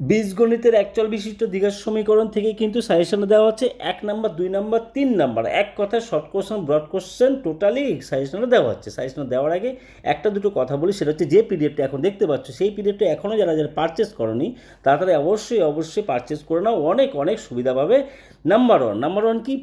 বীজগণিতের একচল বিশিষ্ট দ্বিঘাত সমীকরণ থেকে কিন্তু সাজেশন দেওয়া হচ্ছে 1 নাম্বার 2 নাম্বার 3 নাম্বার, এক কথায় short question broad question totally সাজেশনে দেওয়া হচ্ছে। সাজেশন দেওয়ার আগে একটা দুটো কথা বলি, সেটা হচ্ছে যে পিডিএফটা এখন দেখতে পাচ্ছ সেই পিডিএফটা এখনও যারা যারা পারচেস করনি তাড়াতাড়ি অবশ্যই পারচেস করে নাও, অনেক সুবিধা পাবে। নাম্বার ওয়ান কি,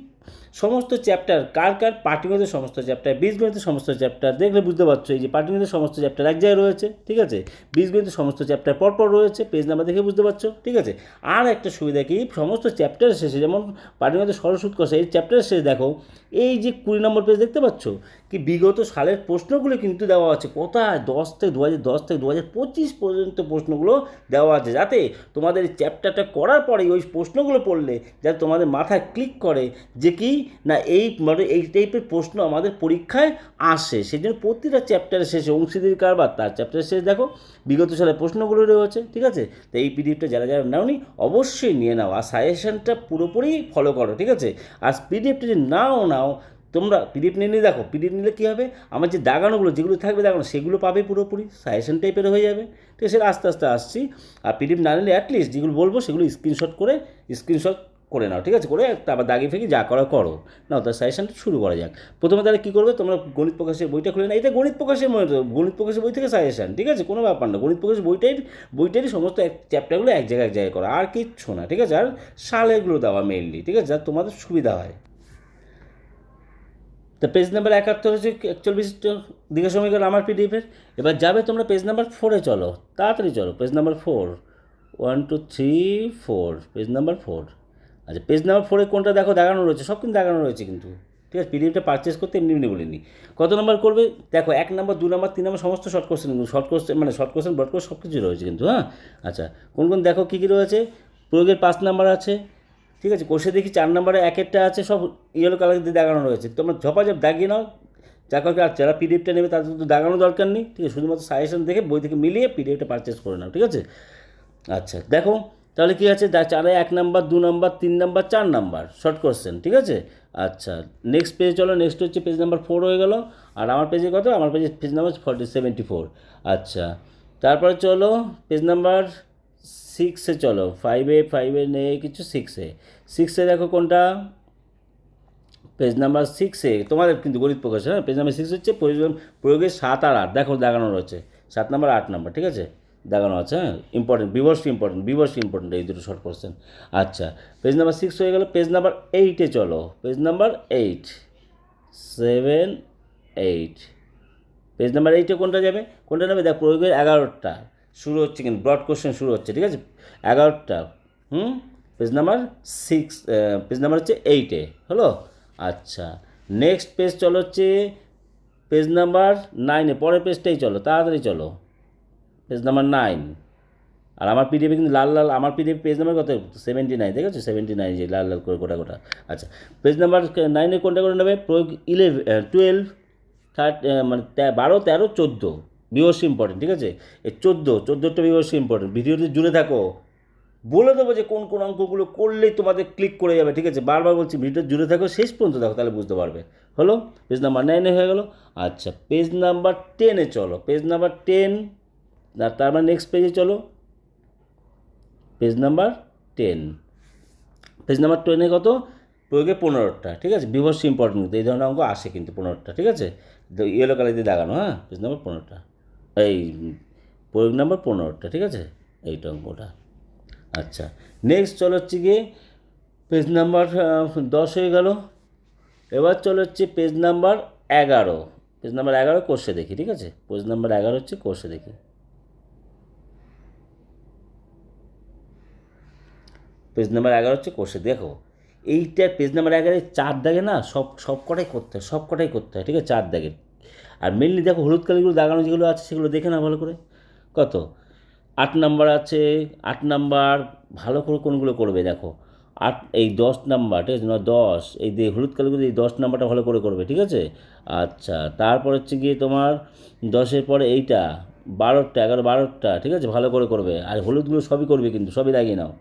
সমস্ত চ্যাপ্টার কার পাটিগণিতের সমস্ত চ্যাপ্টার, বীজগণিতের সমস্ত চ্যাপ্টার দেখলে বুঝতে পারছো, এই যে পাটিগণিতের সমস্ত চ্যাপ্টার এক জায়গায় রয়েছে, ঠিক আছে, বীজগণিতের সমস্ত চ্যাপ্টার পরপর রয়েছে, পেজ নাম্বার দেখে বুঝতে পারছো, ঠিক আছে। আর একটা সুবিধা কি, সমস্ত চ্যাপ্টারের শেষে, যেমন পাটিগণিতের সরল সূত্র কষা, এই চ্যাপ্টারের শেষে দেখো এই যে 20 নম্বর পেজ দেখতে পাচ্ছ, কি বিগত সালের প্রশ্নগুলো কিন্তু দেওয়া আছে, কোথায় 2010 থেকে 2025 পর্যন্ত প্রশ্নগুলো দেওয়া আছে, যাতে তোমাদের এই চ্যাপ্টারটা করার পরে ওই প্রশ্নগুলো পড়লে যাতে তোমাদের মাথায় ক্লিক করে যে কি না এই টাইপের প্রশ্ন আমাদের পরীক্ষায় আসে। সেই জন্য প্রতিটা চ্যাপ্টারের শেষে অংশীদারি কারবার তার চ্যাপ্টারের শেষে দেখো বিগত সালের প্রশ্নগুলো রয়েছে, ঠিক আছে। তো এই পিডিএফটা যারা নাওনি অবশ্যই নিয়ে নাও, আর সাজেশনটা পুরোপুরি ফলো করো, ঠিক আছে। আর পিডিএফটা যদি নাও তোমরা পিডিএফ নিয়ে দেখো, পিডিএফ নিলে কী হবে, আমার যে দাগানোগুলো যেগুলো থাকবে দাগানো সেগুলো পাবে, পুরোপুরি সাজেশন টাইপের হয়ে যাবে, ঠিক আছে। সেটা আস্তে আসছি। আর পিডিএফ না নিলে অ্যাটলিস্ট যেগুলো বলবো সেগুলো স্ক্রিনশট করে নাও, ঠিক আছে, করে তারপর দাগি ফেঁকি যা করো নাও, তার সাজেশনটা শুরু করা যাক। প্রথমে তাহলে কী করবে, তোমরা গণিত প্রকাশের বইটা খুলে না, এটা গণিত প্রকাশের বই থেকে সাজেশন, ঠিক আছে, কোনো ব্যাপার না। গণিত প্রকাশের বইটারই সমস্ত চ্যাপ্টারগুলো এক জায়গায় করো, আর কিচ্ছু না, ঠিক আছে। আর সালেগুলো দেওয়া মেইনলি, ঠিক আছে, যা তোমাদের সুবিধা হয়। তো পেজ নাম্বার 71 হচ্ছে একচল বিশিষ্ট দ্বিঘাত সমীকরণ আমার পিডিএফের। এবার যাবে তোমরা পেজ নাম্বার 4-এ, চলো তাড়াতাড়ি চলো, পেজ নাম্বার 4, 1 2 3 4, পেজ নাম্বার 4। আচ্ছা, পেজ নাম্বার 4-এ কোনটা দেখো দেখানো রয়েছে, সব কিন্তু দেখানো রয়েছে কিন্তু, ঠিক আছে। পিডিএফটা পারচেস করতে এমনি বলিনি। কত নম্বর করবে দেখো, 1 নাম্বার 2 নাম্বার 3 নাম্বার সমস্ত শর্ট কোশ্চেন মানে শর্ট কোশ্চেন ব্রড কোশ্চেন সব কিছু রয়েছে কিন্তু, হ্যাঁ। আচ্ছা, কোন দেখো কী রয়েছে, প্রয়োগের 5 নাম্বার আছে, ঠিক আছে। কোষে দেখি 4 নম্বরে একটা আছে, সব ইয়েলো কালার দিয়ে দাগানো রয়েছে, তোমরা ঝপাঝপ দাগিয়ে নাও। যা কাউকে আর যারা পিডিএফটা নেবে তাদের তো দাগানো দরকার নেই, ঠিক আছে, শুধুমাত্র সাজেশন দেখে বই থেকে মিলিয়ে পিডিএফটা পারচেস করে নাও, ঠিক আছে। আচ্ছা দেখো তাহলে কী আছে, 4-এ 1 number 2 number 3 number 4 number short question, ঠিক আছে। আচ্ছা, নেক্সট পেজ চলো, নেক্সট হচ্ছে পেজ নাম্বার 4 হয়ে গেল। আর আমার পেজে কত, আমার পেজ নাম্বার 74। আচ্ছা, তারপরে চলো পেজ নাম্বার 6-এ চলো, 5-এ নেই কিছু, 6-এ দেখো কোনটা, পেজ নাম্বার 6-এ তোমাদের কিন্তু গণিত প্রকাশ, হ্যাঁ, পেজ নাম্বার 6 হচ্ছে প্রয়োগের 7 আর 8, দেখো দেখানো রয়েছে 7 নাম্বার 8 নাম্বার, ঠিক আছে, দেখানো আছে, হ্যাঁ। ইম্পর্টেন্ট ইম্পর্টেন্ট এই দুটো শর্ট কোশ্চেন। আচ্ছা, পেজ নাম্বার 6 হয়ে গেল। পেজ নাম্বার 8-এ চলো, পেজ নাম্বার 8, 7 8, পেজ নাম্বার 8-এ কোনটা যাবে, কোনটা নেবে দেখ, প্রয়োগের 11টা শুরু হচ্ছে কিন্তু, ব্রড কোশ্চেন শুরু হচ্ছে, ঠিক আছে, 11টা। পেজ নাম্বার 6, পেজ নাম্বার হচ্ছে 8-এ হলো। আচ্ছা, নেক্সট পেজ চলো হচ্ছে পেজ নাম্বার 9-এ, পরের পেজটাই চলো, তাড়াতাড়ি চলো, পেজ নাম্বার 9। আর আমার পিডিএফে কিন্তু লাল আমার পিডিএফ পেজ নাম্বার কত, 79, দেখেছো 79, যে লাল করে গোটা। আচ্ছা, পেজ নাম্বার 9-এ কোনটা করে নেবে, প্রয়োগ 12 মানে 12 13 14 বিবর্ষ ইম্পর্টেন্ট, ঠিক আছে। এই 14টা বিবর্ষ ইম্পর্টেন্ট, ভিডিওতে জুড়ে থাকো, বলে দেবো যে কোন অঙ্কগুলো করলেই তোমাদের ক্লিক করে যাবে, ঠিক আছে। বারবার বলছি ভিডিও জুড়ে থাকো, শেষ পর্যন্ত দেখো, তাহলে বুঝতে পারবে। হলো, পেজ নাম্বার 9-এ হয়ে গেল। আচ্ছা, পেজ নাম্বার 10-এ চলো, পেজ নাম্বার 10, তারপর নেক্সট পেজে চলো, পেজ নাম্বার 10, পেজ নাম্বার 10-এ কত, প্রয়োগে 15টা, ঠিক আছে, বিভর্ষ ইম্পর্টেন্ট কিন্তু এই ধরনের অঙ্ক আসে কিন্তু 15টা, ঠিক আছে, ইয়েলো কালার দিয়ে দাগানো, হ্যাঁ, পেজ নাম্বার 15টা, এই প্রয়োগ নাম্বার 15টা, ঠিক আছে, এইটা অঙ্কটা। আচ্ছা, নেক্সট চলো হচ্ছে গিয়ে পেজ নাম্বার 10 হয়ে গেল। এবার চলো হচ্ছে পেজ নাম্বার 11, পেজ নাম্বার 11 কোর্সে দেখি, ঠিক আছে, পেজ নাম্বার 11 হচ্ছে কোর্সে দেখি, পেজ নাম্বার 11 হচ্ছে কোর্সে দেখো, এইটা পেজ নাম্বার 11-এ 4 দাগে না, সবকটাই করতে হয়, ঠিক আছে, 4 দাগে। আর মেনলি দেখো হলুদ কালিগুলো দাগানো যেগুলো আছে সেগুলো দেখে না ভালো করে, কত 8 নাম্বার আছে, 8 নাম্বার ভালো করে কোনগুলো করবে দেখো, 8 এই 10 নাম্বার, ঠিক আছে, 10 এই হলুদ কালিগুলো, এই 10 নাম্বারটা ভালো করে করবে, ঠিক আছে। আচ্ছা, তারপর হচ্ছে গিয়ে তোমার 10-এর পরে এইটা 12টা 11 12টা, ঠিক আছে, ভালো করে করবে। আর হলুদগুলো সবই করবে কিন্তু, সবই দাগিয়ে নাও।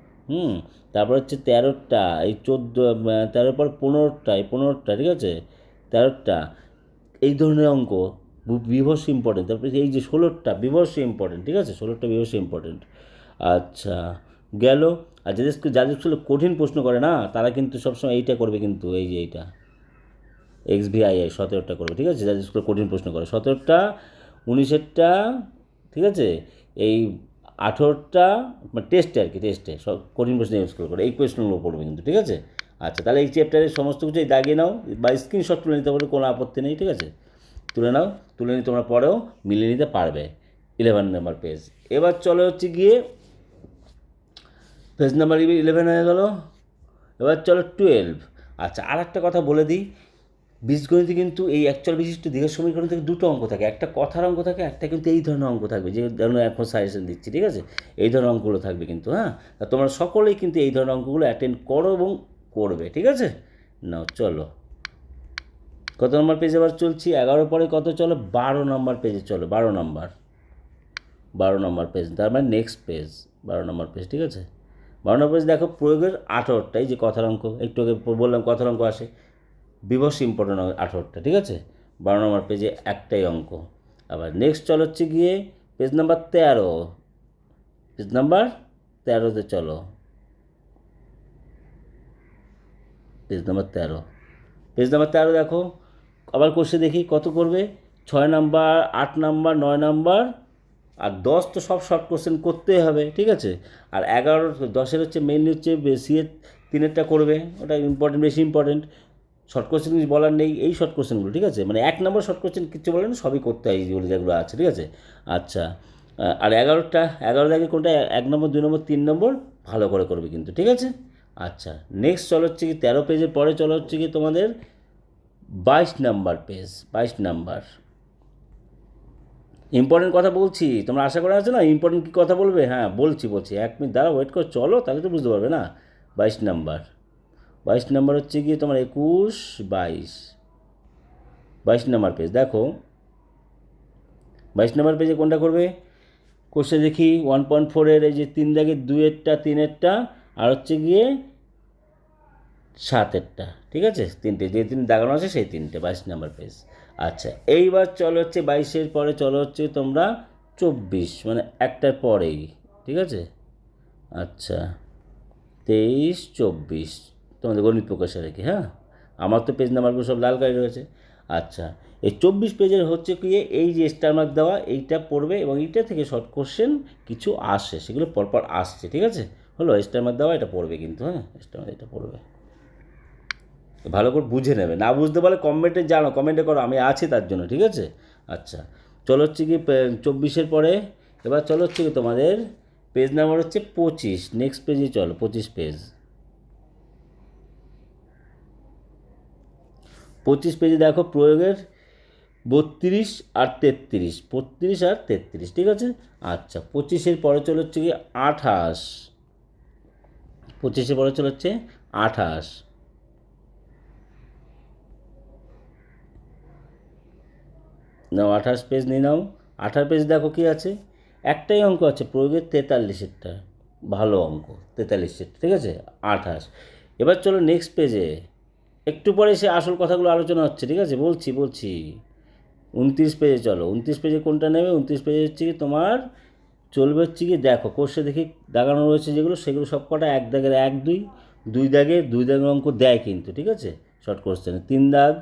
তারপর হচ্ছে 13টা, এই 13 পর 15টা, এই 15টা, ঠিক আছে, 13টা এই ধরনের অঙ্ক বিভর্ষ ইম্পর্টেন্ট। তারপরে এই যে 16টা বিভর্ষ ইম্পর্টেন্ট, ঠিক আছে, 16টা বিভর্ষ ইম্পর্টেন্ট। আচ্ছা, গেল। আর যাদের স্কুলে কঠিন প্রশ্ন করে না, তারা কিন্তু সবসময় এইটা করবে, কিন্তু এই যে এইটা XVII 17টা করবে, ঠিক আছে? যাদের স্কুলে কঠিন প্রশ্ন করে 17টা, 19এরটা, ঠিক আছে, এই 18টা, মানে টেস্টে আর কি, টেস্টে সব কঠিন প্রশ্ন ইউজ করে এই কোয়েশ্চেনগুলো পড়বে কিন্তু, ঠিক আছে? আচ্ছা, তাহলে এই চ্যাপ্টারের সমস্ত কিছুই দাগিয়ে নাও বা স্ক্রিনশট তুলে নিতে পারো, কোনো আপত্তি নেই, ঠিক আছে? তুলে নাও, তুলে নিয়ে তোমরা পরেও মিলিয়ে নিতে পারবে। 11 নাম্বার পেজ। এবার চলে হচ্ছে গিয়ে পেজ নাম্বার 11 হয়ে গেল। এবার চলো 12। আচ্ছা, আর একটা কথা বলে দিই, বীজগণিতে কিন্তু এই অ্যাকচুয়াল বিশিষ্ট দীর্ঘ সমীকরণ থেকে দুটো অঙ্ক থাকে, একটা কথার অঙ্ক থাকে, একটা কিন্তু এই ধরনের অঙ্ক থাকবে, যে ধরনের এখন সাজেশন দিচ্ছি, ঠিক আছে? এই ধরনের অঙ্কগুলো থাকবে কিন্তু, হ্যাঁ, তা তোমরা সকলেই কিন্তু এই ধরনের অঙ্কগুলো অ্যাটেন্ড করো এবং করবে, ঠিক আছে? নাও চলো, কত নম্বর পেজে এবার চলছি? 11 পরে কত চলো? 12 নম্বর পেজে চলো। 12 নম্বর পেজ, তার মানে নেক্সট পেজ, 12 নম্বর পেজ, ঠিক আছে? 12 নম্বর পেজ দেখো, প্রয়োগের 18টাই যে কথার অঙ্ক, একটু আগে বললাম কথার অঙ্ক আসে, বিবশ ইম্পর্টেন্ট 18টা, ঠিক আছে? 12 নম্বর পেজে একটাই অঙ্ক। আবার নেক্সট চল হচ্ছে গিয়ে পেজ নাম্বার 13। পেজ নাম্বার 13তে চলো, পেজ নাম্বার 13। পেজ নাম্বার 13 দেখো, আবার কোশ্চেন দেখি কত করবে। 6 নাম্বার, 8 নাম্বার, 9 নাম্বার আর 10 তো সব শর্ট কোশ্চেন করতেই হবে, ঠিক আছে? আর 11, 10-এর হচ্ছে মেনলি হচ্ছে সিএর 3-এরটা করবে, ওটা ইম্পর্টেন্ট, বেশি ইম্পর্টেন্ট। শর্ট কোশ্চেন কিছু বলার নেই, এই শর্ট কোশ্চেনগুলো, ঠিক আছে? মানে 1 নম্বর শর্ট কোশ্চেন কিচ্ছু বলে না, সবই করতে হয় যেগুলো যেগুলো আছে, ঠিক আছে? আচ্ছা, আর 11 দাগে কোনটা 1 নম্বর, 2 নম্বর, 3 নম্বর ভালো করে করবে কিন্তু, ঠিক আছে? আচ্ছা, নেক্সট চলো হচ্ছে কি 13 পেজের পরে চলো হচ্ছে কি তোমাদের 22 নাম্বার পেজ। 22 নাম্বার ইম্পর্টেন্ট কথা বলছি, তোমরা আশা করা আছে না ইম্পর্টেন্ট কী কথা বলবে? হ্যাঁ, বলছি 1 মিনিট দাঁড়া, ওয়েট করে চলো, তাহলে তো বুঝতে পারবে না। 22 নাম্বার হচ্ছে গিয়ে তোমার 21, 22 নাম্বার পেজ দেখো। 22 নাম্বার পেজে কোনটা করবে? কোশ্চেন দেখি 1.4-এর এই যে 3 দাগের 2-এরটা, 3-এরটা আর হচ্ছে গিয়ে 7-এরটা, ঠিক আছে? তিনটে, যে 3 দাগানো আছে সেই 3টে, 22 নাম্বার পেজ। আচ্ছা, এইবার চলো হচ্ছে 22-এর পরে চলো হচ্ছে তোমরা 24, মানে একটার পরেই, ঠিক আছে? আচ্ছা, 23, 24 তোমাদের গণিত প্রকাশে রেখে, হ্যাঁ, আমার তো পেজ নাম্বারগুলো সব লাল কালি রয়েছে। আচ্ছা, এই 24 পেজের হচ্ছে কি এই যে স্টার মার্ক দেওয়া, এইটা পড়বে এবং এইটা থেকে শর্ট কোশ্চেন কিছু আসে, সেগুলো পরপর আসছে, ঠিক আছে? হলো স্টার মার্ক দেওয়া, এটা পড়বে কিন্তু, হ্যাঁ, স্টার মার্ক এটা পড়বে, ভালো করে বুঝে নেবে। না বুঝতে পারলে কমেন্টে জানো, কমেন্টে করো, আমি আছি তার জন্য, ঠিক আছে? আচ্ছা, চলো হচ্ছে কি 24-এর পরে এবার চলো হচ্ছে কি তোমাদের পেজ নাম্বার হচ্ছে 25। নেক্সট পেজে চলো, 25 পেজ। 25 পেজে দেখো প্রয়োগের 32 আর 33, 32 আর 33, ঠিক আছে? আচ্ছা, 25-এর পরে চলে হচ্ছে কি 28। 25-এর পরে চলে হচ্ছে 28। নাও 28 পেজ নিয়ে নাও। 28 পেজ দেখো কি আছে, একটাই অঙ্ক আছে প্রয়োগের 43-এরটা, ভালো অঙ্ক 43-এর, ঠিক আছে? 28। এবার চলো নেক্সট পেজে, একটু পরে সে আসল কথাগুলো আলোচনা হচ্ছে, ঠিক আছে? বলছি 29 পেজে চলো। 29 পেজে কোনটা নেবে? 29 পেজে হচ্ছে কি তোমার চলবে হচ্ছে কি দেখো কোর্সে দেখি দাগানো রয়েছে যেগুলো, সেগুলো সব কটা 1 দাগের 1, 2 দাগের অঙ্ক দেয় কিন্তু, ঠিক আছে? শর্ট কোশ্চেনে 3 দাগ,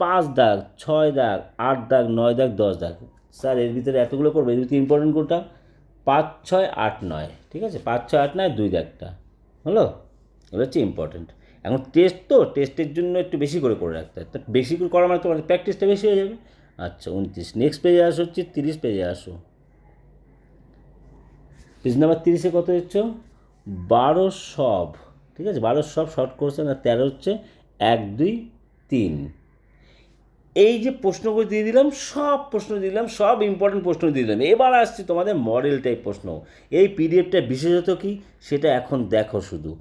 5 দাগ, 6 দাগ, 8 দাগ, 9 দাগ, 10 দাগ। স্যার এর ভিতরে এতগুলো করবে, এর ভিতরে ইম্পর্টেন্ট কোনটা? 5, 6, 8, 9, ঠিক আছে? 5, 6, 8, 9, 2 দাগটা হলো, এবার হচ্ছে ইম্পর্টেন্ট। এখন টেস্ট তো, টেস্টের জন্য একটু বেশি করে রাখতে হয়, তো বেশি করে করা মানে তোমার প্র্যাকটিসটা বেশি হয়ে যাবে। আচ্ছা, 29। নেক্সট পেজে আসো হচ্ছে 30 পেজে আসো। পেজ নাম্বার 30-এ কত হচ্ছ? 12 সব, ঠিক আছে? 12 সব শর্ট কোশ্চেন, আর 13 হচ্ছে 1, 2, 3। এই যে প্রশ্নগুলো দিয়ে দিলাম, সব প্রশ্ন দিলাম, সব ইম্পর্টেন্ট প্রশ্ন দিয়ে দিলাম। এবার আসছে তোমাদের মডেল টাইপ প্রশ্ন। এই পিডিএফটা বিশেষত কি সেটা এখন দেখো শুধু।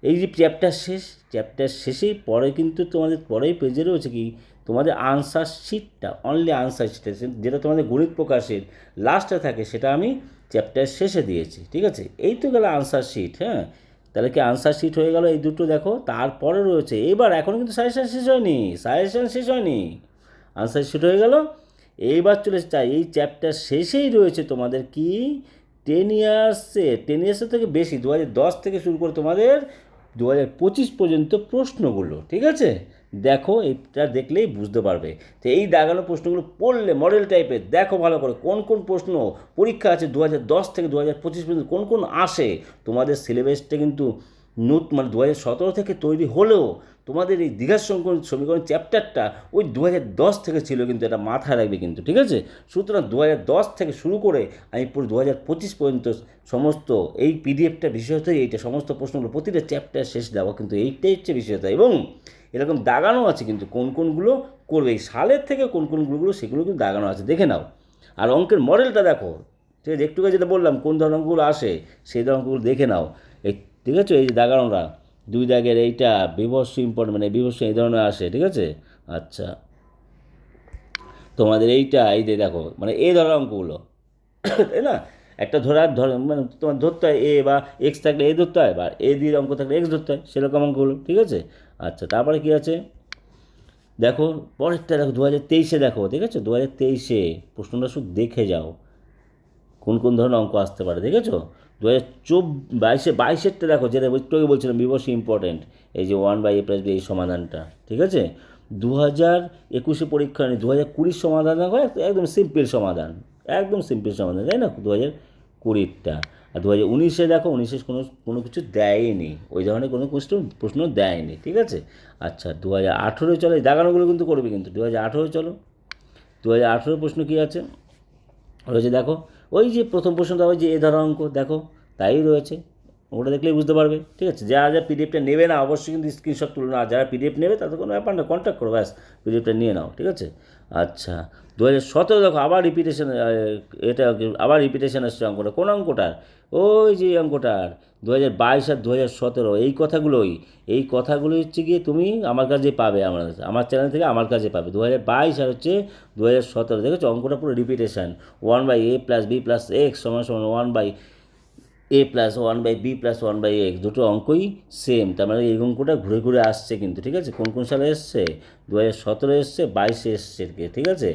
এই যে চ্যাপ্টার শেষেই পরে কিন্তু তোমাদের পরেই পেজে রয়েছে কি তোমাদের আনসার শিটটা, অনলি আনসার শিটটা, যেটা তোমাদের গণিত প্রকাশের লাস্টে থাকে, সেটা আমি চ্যাপ্টার শেষে দিয়েছি, ঠিক আছে? এই তো গেল আনসার শিট, হ্যাঁ। তাহলে কি আনসার শিট হয়ে গেল এই দুটো দেখো, তারপরে রয়েছে এবার, এখনও কিন্তু সাজেশন শেষ হয়নি, আনসার শিট হয়ে গেল। এইবার চলে চাই এই চ্যাপ্টার শেষেই রয়েছে তোমাদের কি টেন ইয়ার্সের থেকে বেশি 2010 থেকে শুরু করে তোমাদের 2025 পর্যন্ত প্রশ্নগুলো, ঠিক আছে? দেখো, এটা দেখলেই বুঝতে পারবে। তো এই দাগানো প্রশ্নগুলো পড়লে মডেল টাইপের, দেখো ভালো করে কোন কোন প্রশ্ন পরীক্ষা আছে 2010 থেকে 2025 পর্যন্ত কোন কোন আসে। তোমাদের সিলেবাসটা কিন্তু মানে 2017 থেকে তৈরি হলেও তোমাদের এই দীঘার সমীকরণ চ্যাপ্টারটা ওই 2010 থেকে ছিল, কিন্তু এটা মাথায় রাখবে কিন্তু, ঠিক আছে? সুতরাং 2010 থেকে শুরু করে আমি পুরো 2025 পর্যন্ত সমস্ত এই পিডিএফটা বিষয়টাই এইটা, সমস্ত প্রশ্নগুলো প্রতিটা চ্যাপ্টার শেষ দেওয়া, কিন্তু এইটাই হচ্ছে বিষয়টা। এবং এরকম দাগানো আছে কিন্তু কোন কোনগুলো করবে, এই সালের থেকে কোন কোনগুলো সেগুলো কিন্তু দাগানো আছে, দেখে নাও। আর অঙ্কের মডেলটা দেখো, ঠিক আছে? একটু যেটা বললাম কোন ধরনের অঙ্কগুলো আসে সেই ধরনের অঙ্কগুলো দেখে নাও। এই ঠিক আছে, এই যে দাগানোরা 2 দাগের এইটা বিভৎস ইম্পর্টেন্ট, মানে বিভৎস এই ধরনের আসে, ঠিক আছে? আচ্ছা, তোমাদের এইটা এই যে দেখো, মানে এই ধরনের অঙ্কগুলো, তাই না? একটা মানে তোমার ধরতে হয় এ বা এক্স থাকলে এ ধরতে হয়, বা এ দিয়ে অঙ্ক থাকলে এক্স ধরতে হয়, সেরকম অঙ্কগুলো, ঠিক আছে? আচ্ছা, তারপরে কী আছে দেখো, পরেরটা দেখো 2023-এ দেখো, ঠিক আছে? 2023-এ প্রশ্নটা শুধু দেখে যাও কোন কোন ধরনের অঙ্ক আসতে পারে, দেখেছো? 2022-এরটা দেখো, যেটা একটু আগে বলছিলাম বিবশ ইম্পর্টেন্ট, এই যে 1/a+b এই সমাধানটা, ঠিক আছে? 2021-এ পরীক্ষা নেই, 2020 সমাধান দেখো, একদম সিম্পল সমাধান, একদম সিম্পল সমাধান, তাই না? 2020-টা। আর 2019-এ দেখো, 2019-এ কোনো কিছু দেয়নি, ওই ধরনের কোনো প্রশ্ন দেয়নি, ঠিক আছে? আচ্ছা, 2018-এ চলো, এই দাগানোগুলো কিন্তু করবে কিন্তু। 2018-এ চলো, 2018 প্রশ্ন কী আছে রয়েছে দেখো, ওই যে প্রথম প্রশ্নটা ওই যে এ ধরনের অঙ্ক দেখো, তাই রয়েছে, ওটা দেখলেই বুঝতে পারবে, ঠিক আছে? যারা যারা পিডিএফটা নেবে না অবশ্যই কিন্তু স্ক্রিনশট তুলে না, যারা পিডিএফ নেবে তাদের কোনো ব্যাপার না, কন্ট্যাক্ট করো, ব্যাস পিডিএফটা নিয়ে নাও, ঠিক আছে? আচ্ছা, 2017 দেখো আবার রিপিটেশন, এটা আবার রিপিটেশন আসছে অঙ্কটা, কোন অঙ্কটার? ওই যে অঙ্কটার 2022 আর 2017, এই কথাগুলোই হচ্ছে গিয়ে তুমি আমার কাছে পাবে, আমার চ্যানেল থেকে আমার কাছে পাবে। 2022 আর হচ্ছে 2017, দেখেছো অঙ্কটা পুরো রিপিটেশান। 1/a+b+x = 1/a+1/b+1/x, দুটো অঙ্কই সেম, তার মানে এই অঙ্কটা ঘুরে ঘুরে আসছে কিন্তু, ঠিক আছে? কোন কোন সালে এসছে? 2017 এসছে, 22-এ এসছে, ঠিক আছে?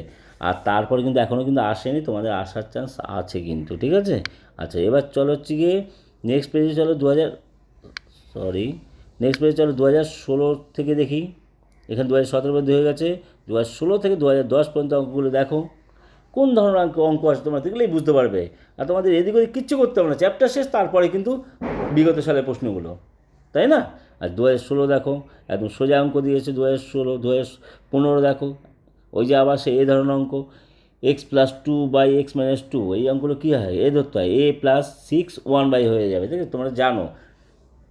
আর তারপরে কিন্তু এখনও কিন্তু আসেনি, তোমাদের আসার চান্স আছে কিন্তু, ঠিক আছে? আচ্ছা, এবার চলো হচ্ছে গিয়ে নেক্সট পেজে চলো, নেক্সট পেজে চলো 2016 থেকে দেখি। এখানে 2017 পর্যন্ত হয়ে গেছে, 2016 থেকে 2010 পর্যন্ত অঙ্কগুলো দেখো কোন ধরনের অঙ্ক আছে, তোমরা দেখলেই বুঝতে পারবে। আর তোমাদের এদিক ওদিক কিচ্ছু করতে হবে না, চ্যাপ্টার শেষ, তারপরে কিন্তু বিগত সালের প্রশ্নগুলো, তাই না? আর 2016 দেখো, একদম সোজা অঙ্ক দিয়েছে 2016। 2015 দেখো, ওই যে আবার সে এ ধরনের অঙ্ক, x+2/x-2, এই অঙ্কগুলো কী হয়, এ ধরতে হয় a+6 1/, হয়ে যাবে, ঠিক আছে? তোমরা জানো,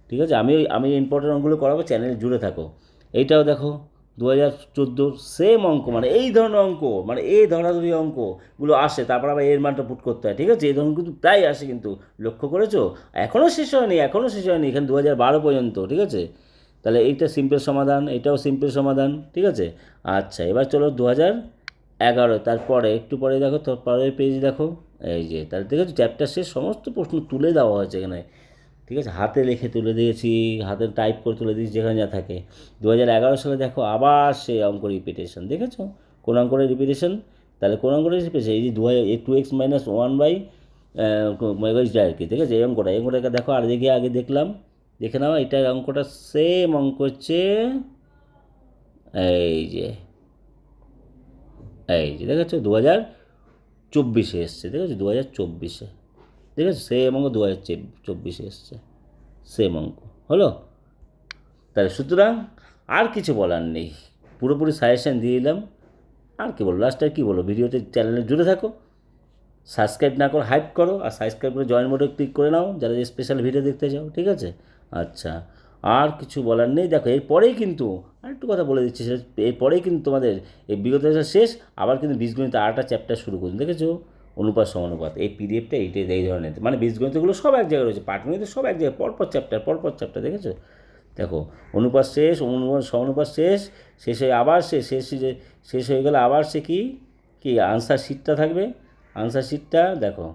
ঠিক আছে? আমি ইম্পর্টেন্ট অঙ্কগুলো করাবো, চ্যানেলে জুড়ে থাকো। এইটাও দেখো 2014 সেম অঙ্ক, মানে এই ধরনের অঙ্ক, মানে এই ধরাধরি অঙ্কগুলো আসে, তারপর আবার এর মানটা পুট করতে হয়, ঠিক আছে? এই ধরনের কিন্তু প্রায় আসে কিন্তু, লক্ষ্য করেছো? এখনও শেষ হয়নি, এখানে 2012 পর্যন্ত, ঠিক আছে? তাহলে এইটা সিম্পল সমাধান, এটাও সিম্পল সমাধান, ঠিক আছে? আচ্ছা, এবার চলো 2011, তারপরে একটু পরে দেখো, পরের পেজ দেখো, এই যে তাহলে দেখেছো চ্যাপ্টার শেষ, সমস্ত প্রশ্ন তুলে দেওয়া হয়েছে এখানে, ঠিক আছে? হাতে লিখে তুলে দিয়েছি, হাতে টাইপ করে তুলে দিয়েছি, যেখানে যা থাকে। 2011 সালে দেখো আবার সেই অঙ্ক রিপিটেশন, দেখেছো কোন অঙ্কটা রিপিটেশন? তাহলে কোন অঙ্কটা রিপিটেশন? এই যে 2x-1/, আর কি, ঠিক আছে? এই অঙ্কটাকে দেখো, আর আগে দেখে নাও, এটা অঙ্কটা সেম অঙ্ক হচ্ছে, এই যে দেখেছো 2024-এ এসছে, দেখেছো 2024-এ, ঠিক আছে? সেম অঙ্ক 2024-এ এসছে, সেম অঙ্ক হলো। তাহলে সুতরাং আর কিছু বলার নেই, পুরোপুরি সাজেশান দিয়ে দিলাম। আর কি বলবো, লাস্টে কী বলো, ভিডিওতে চ্যানেলে জুড়ে থাকো, সাবস্ক্রাইব না করো হাইপ করো, আর সাবস্ক্রাইব করে জয়েন মোডে ক্লিক করে নাও যারা স্পেশাল ভিডিও দেখতে চাও, ঠিক আছে? আচ্ছা, আর কিছু বলার নেই। দেখো এরপরেই কিন্তু আরেকটু কথা বলে দিচ্ছি, এরপরেই কিন্তু তোমাদের এই বিগত শেষ, আবার কিন্তু বীজগণিত আরেকটা চ্যাপ্টার শুরু করুন, দেখেছো? অনুপাত সমানুপাত, এই পিডিএফটা এই ধরনের, মানে বীজগণিতগুলো সব এক জায়গায় রয়েছে, পাটগণিত সব এক জায়গায়, পরপর চ্যাপ্টার, দেখেছো? দেখো অনুপাত শেষ, সমানুপাত শেষ হয়ে আবার শেষ হয়ে গেলে আবার সে কি আনসার শিটটা থাকবে, আনসার শিটটা দেখো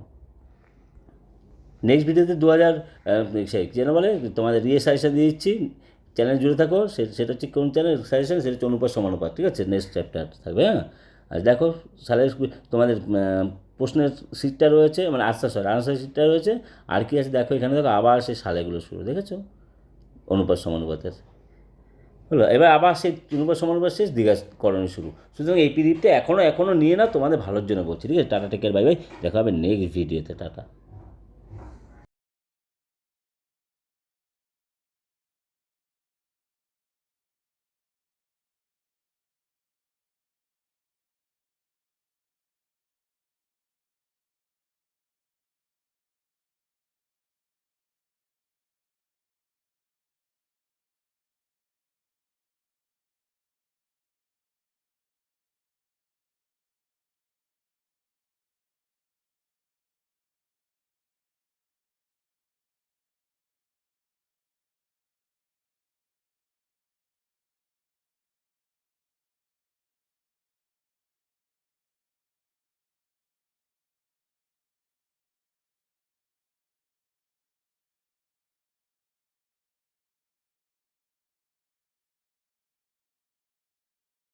নেক্সট ভিডিওতে 2000 যেন বলে তোমাদের সাজেশান দিয়ে দিচ্ছি, চ্যানেল জুড়ে থাকো। সেটা হচ্ছে কোন চ্যানেল সাজেশান, সেটা হচ্ছে অনুপাত সমানুপাত, ঠিক আছে? নেক্সট চ্যাপ্টার থাকবে, হ্যাঁ। আর দেখো সালের তোমাদের প্রশ্নের সিটটা রয়েছে, মানে আনসার সিটটা রয়েছে। আর কি আছে দেখো, এখানে দেখো আবার সেই সালেগুলো শুরু, দেখেছো? অনুপাত সমানুপাতের হলো। এবার আবার সেই অনুপাত সমানুপাত শেষ, দ্বিঘাকরণ শুরু। সুতরাং এই পিডিএফটা এখনও নিয়ে না, তোমাদের ভালোর জন্য বলছি, ঠিক আছে? Tata, take care, bye bye, দেখা হবে নেক্সট ভিডিওতে, টাটা।